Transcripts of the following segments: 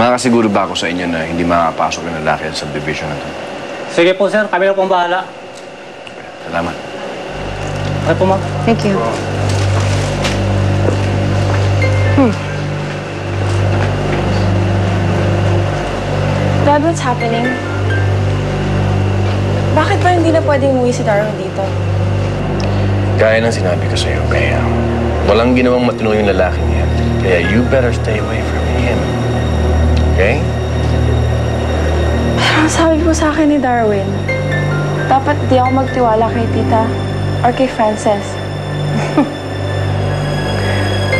Makakasiguro ba ako sa inyo na hindi makakapasok yung lalaki sa subdivision na to? Sige po, sir. Kami na pong bahala. Salamat. Okay po, ma'am. Thank you. Dad, what's happening? Bakit ba hindi na pwedeng umuwi si Darwin dito? Gaya ng sinabi ko sa'yo, Bea, walang ginawang matino yung lalaking yan. Kaya you better stay away from him. Okay? Parang sabi po sa akin ni Darwin, dapat di ako magtiwala kay Tita or kay Frances.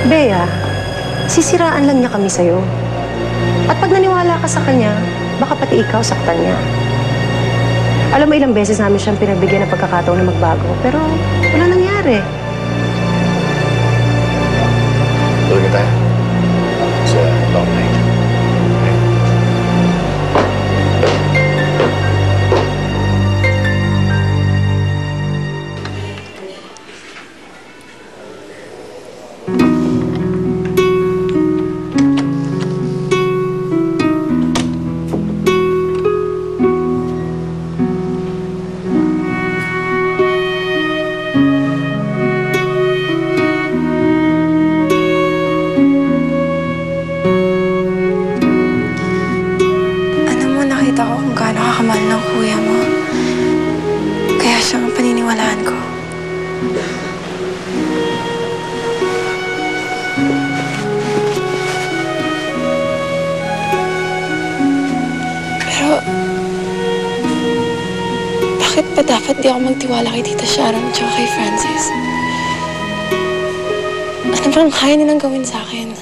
Bea, sisiraan lang niya kami sa'yo. At pag naniwala ka sa kanya, baka pati ikaw saktan niya. Alam mo, ilang beses namin siyang pinagbigyan ng pagkakataon na magbago, pero wala nangyari. Tulog na tayo. It's a long night. Nakita ko kung gaano kakamahal ng kuya mo. Kaya siyang paniniwalaan ko. Pero, bakit ba dapat di ako magtiwala kay Tita Sharon at kay Francis? Ano bang kaya nilang gawin sa akin?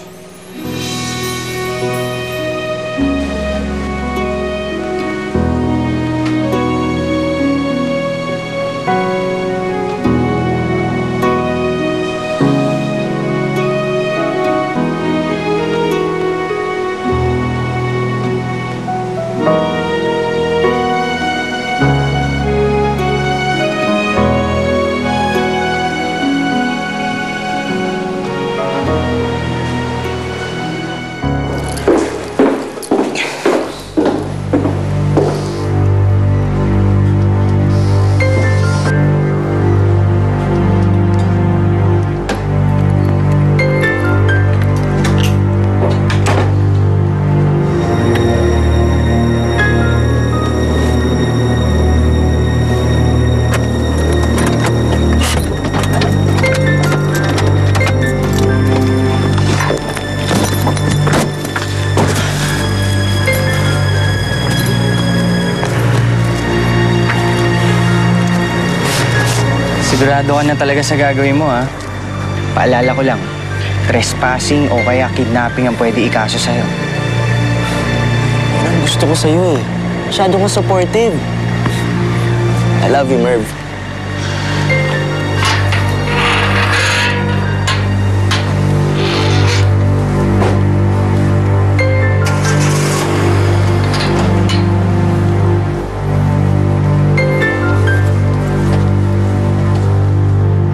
Sigurado ka na talaga sa gagawin mo, ha? Paalala ko lang, trespassing o kaya kidnapping ang pwede ikaso sa'yo. Yan ang gusto ko sa'yo, eh. Masyado kong supportive. I love you, Merv.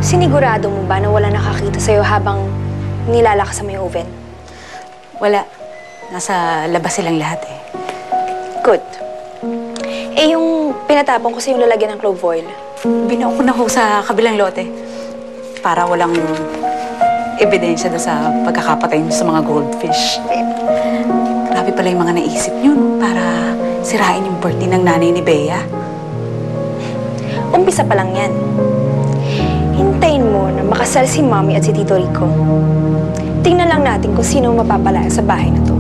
Sinigurado mo ba na wala nakakita sa'yo habang nilalakas sa may oven? Wala. Nasa labas silang lahat eh. Good. Eh, yung pinatapon ko sa'yo yung lalagyan ng clove oil. Binuo ko na ho sa kabilang lote. Para walang ebidensya doon sa pagkakapatay niyo sa mga goldfish. Grabe pala yung mga naisip niyo, no? Para sirain yung birthday ng nanay ni Bea. Umpisa pa lang yan. Hintayin mo na makasal si Mommy at si Tito Rico. Tingnan lang natin kung sino mapapalaya sa bahay na to.